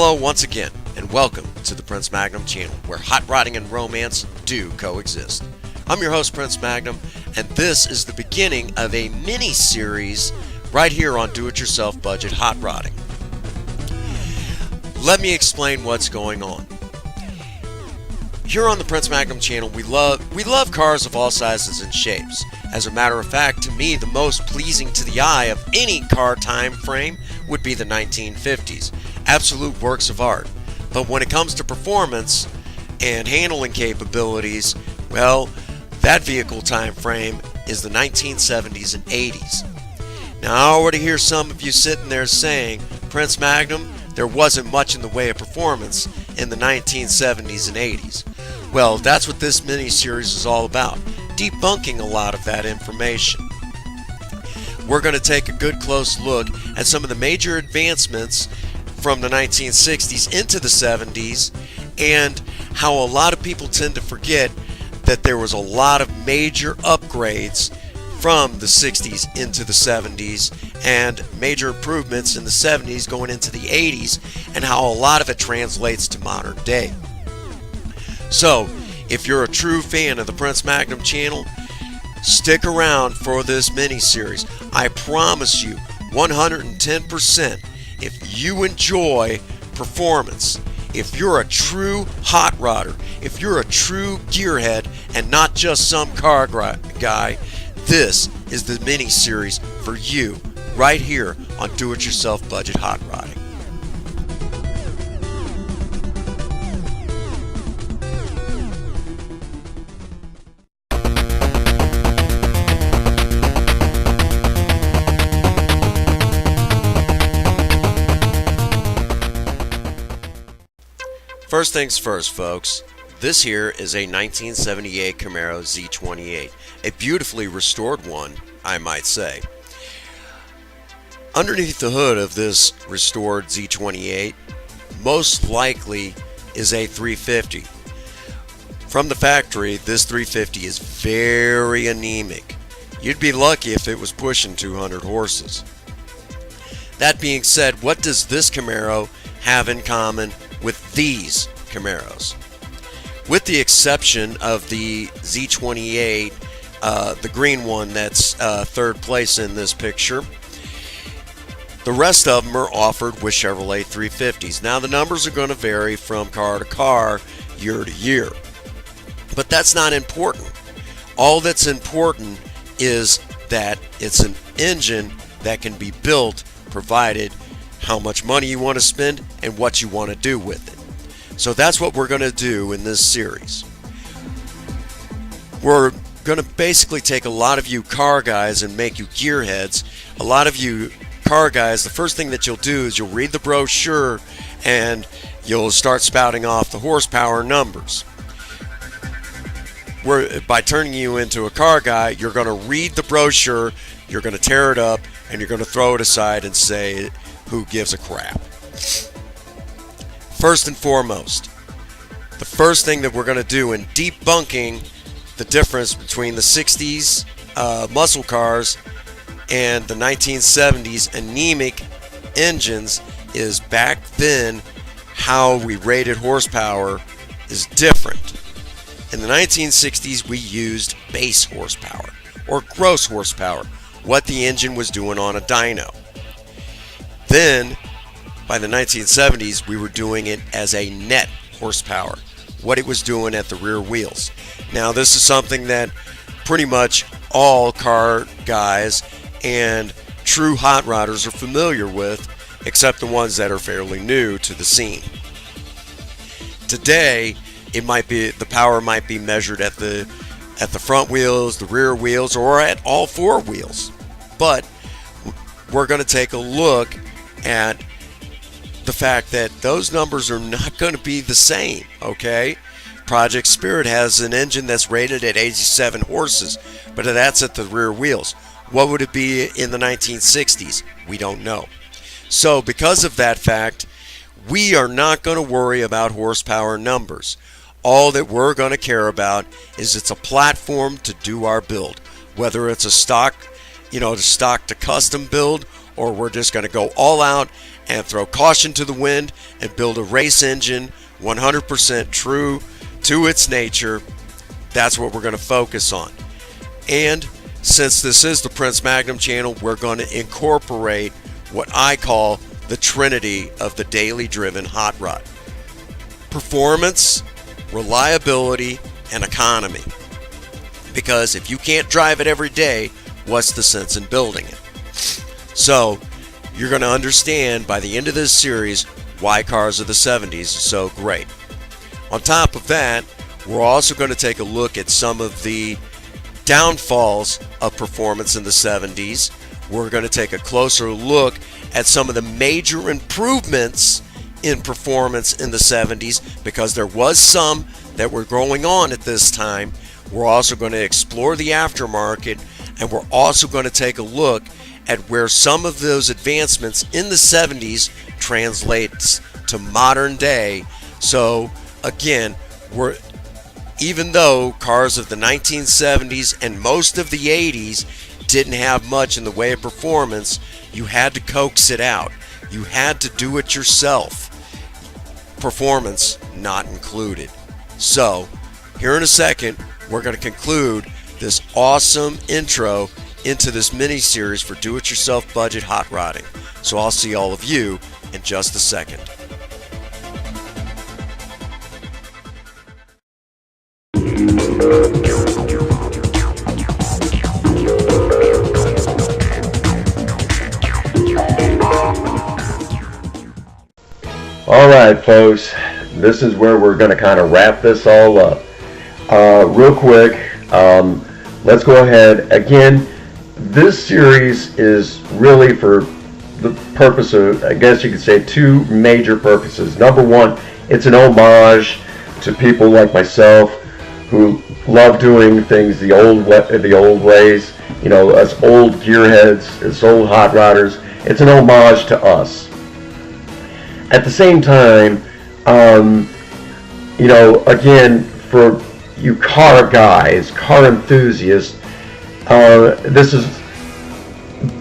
Hello once again, and welcome to the Prince Magnum channel, where hot rodding and romance do coexist. I'm your host, Prince Magnum, and this is the beginning of a mini-series right here on Do-It-Yourself Budget Hot Rodding. Let me explain what's going on. Here on the Prince Magnum channel, we love cars of all sizes and shapes. As a matter of fact, to me, the most pleasing to the eye of any car time frame would be the 1950s. Absolute works of art. But when it comes to performance and handling capabilities, well, that vehicle time frame is the 1970s and 80s. Now, I already hear some of you sitting there saying, Prince Magnum, there wasn't much in the way of performance in the 1970s and 80s. Well, that's what this mini-series is all about, debunking a lot of that information. We're going to take a good close look at some of the major advancements from the 1960s into the 70s, and how a lot of people tend to forget that there was a lot of major upgrades from the 60s into the 70s and major improvements in the 70s going into the 80s, and how a lot of it translates to modern day. So, if you're a true fan of the Prince Magnum channel, stick around for this mini-series. I promise you, 110%, if you enjoy performance, if you're a true hot rodder, if you're a true gearhead and not just some car guy, this is the mini-series for you right here on Do-It-Yourself Budget Hot Rodding. First things first, folks. This here is a 1978 Camaro Z28, a beautifully restored one, I might say. Underneath the hood of this restored Z28, most likely is a 350. From the factory, this 350 is very anemic. You'd be lucky if it was pushing 200 horses. That being said, what does this Camaro have in common with these Camaros? With the exception of the Z28, the green one that's third place in this picture, the rest of them are offered with Chevrolet 350s. Now, the numbers are going to vary from car to car, year to year, but that's not important. All that's important is that it's an engine that can be built, provided how much money you want to spend and what you want to do with it. So that's what we're going to do in this series. We're going to basically take a lot of you car guys and make you gearheads. A lot of you car guys, the first thing that you'll do is you'll read the brochure and you'll start spouting off the horsepower numbers. By turning you into a car guy, you're going to read the brochure, you're going to tear it up, and you're going to throw it aside and say, who gives a crap? First and foremost, the first thing that we're going to do in debunking the difference between the 60s muscle cars and the 1970s anemic engines is back then how we rated horsepower is different. In the 1960s, we used base horsepower or gross horsepower, what the engine was doing on a dyno. Then, by the 1970s, we were doing it as a net horsepower, what it was doing at the rear wheels. Now, this is something that pretty much all car guys and true hot rodders are familiar with, except the ones that are fairly new to the scene. Today, the power might be measured at the front wheels, the rear wheels, or at all four wheels. But we're going to take a look at the fact that those numbers are not going to be the same, okay? Project Spirit has an engine that's rated at 87 horses, but that's at the rear wheels. What would it be in the 1960s? We don't know. So because of that fact, we are not going to worry about horsepower numbers. All that we're going to care about is it's a platform to do our build, whether it's a stock to custom build, or we're just going to go all out and throw caution to the wind and build a race engine 100% true to its nature. That's what we're going to focus on. And since this is the Prince Magnum channel, we're going to incorporate what I call the trinity of the daily driven hot rod: performance, reliability, and economy. Because if you can't drive it every day, what's the sense in building it? So you're going to understand by the end of this series why cars of the 70s are so great. On top of that, we're also going to take a look at some of the downfalls of performance in the 70s. We're going to take a closer look at some of the major improvements in performance in the 70s, because there was some that were going on at this time. We're also going to explore the aftermarket, and we're also going to take a look at where some of those advancements in the 70s translates to modern day. So again, even though cars of the 1970s and most of the 80s didn't have much in the way of performance, you had to coax it out. You had to do it yourself. Performance not included. So here in a second, we're going to conclude this awesome intro into this mini series for do-it-yourself budget hot rodding. So I'll see all of you in just a second. All right, folks, this is where we're going to kind of wrap this all up. Real quick, let's go ahead. Again, this series is really for the purpose of, I guess you could say, two major purposes. Number one, it's an homage to people like myself who love doing things the old ways. You know, us old gearheads, us old hot rodders. It's an homage to us. At the same time, you know, again, for you car guys, car enthusiasts, this is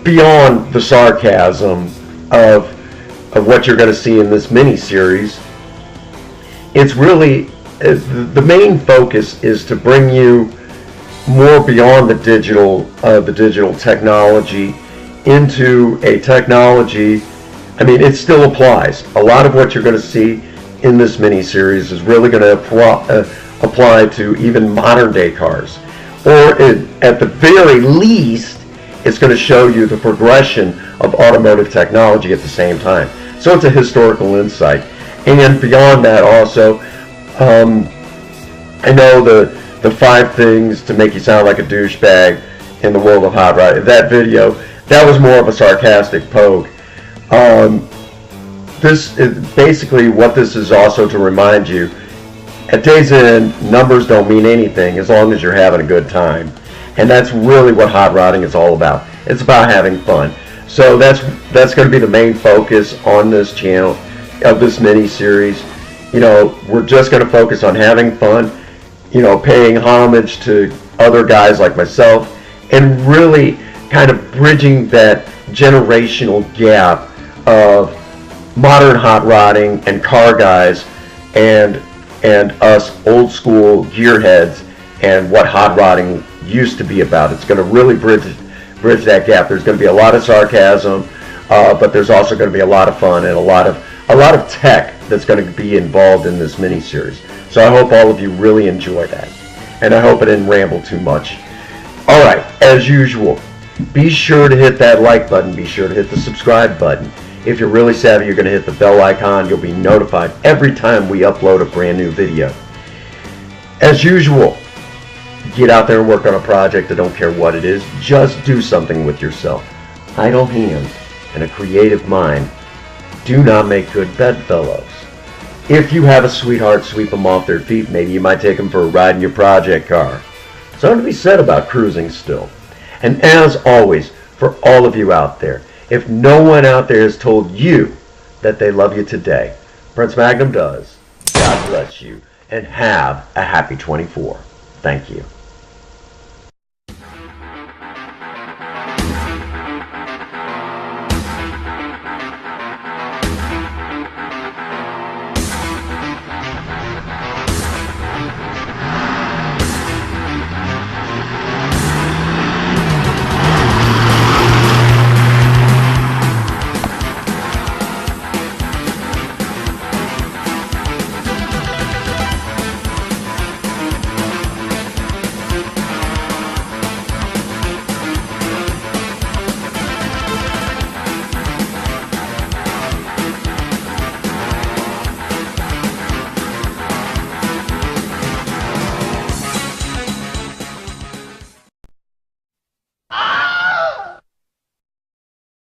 beyond the sarcasm of what you're going to see in this mini-series. It's really, the main focus is to bring you more beyond the digital technology into a technology. I mean, it still applies. A lot of what you're going to see in this mini-series is really going to apply to even modern-day cars. Or at the very least, it's going to show you the progression of automotive technology at the same time. So it's a historical insight. And beyond that also, I know the 5 things to make you sound like a douchebag in the world of hot rod. That video, that was more of a sarcastic poke. This is basically what this is also to remind you. At day's end, numbers don't mean anything as long as you're having a good time. And that's really what hot rodding is all about. It's about having fun. So that's going to be the main focus on this channel, of this mini-series. You know, we're just going to focus on having fun, you know, paying homage to other guys like myself, and really kind of bridging that generational gap of modern hot rodding and car guys and us old school gearheads and what hot rodding used to be about. It's going to really bridge that gap. There's going to be a lot of sarcasm, but there's also going to be a lot of fun and a lot of tech that's going to be involved in this mini-series. So I hope all of you really enjoy that, and I hope I didn't ramble too much. All right, as usual, be sure to hit that like button. Be sure to hit the subscribe button. If you're really savvy, you're going to hit the bell icon. You'll be notified every time we upload a brand new video. As usual, get out there and work on a project. I don't care what it is. Just do something with yourself. Idle hands and a creative mind do not make good bedfellows. If you have a sweetheart, sweep them off their feet. Maybe you might take them for a ride in your project car. Something to be said about cruising still. And as always, for all of you out there, if no one out there has told you that they love you today, Prince Magnum does. God bless you, and have a happy 24. Thank you.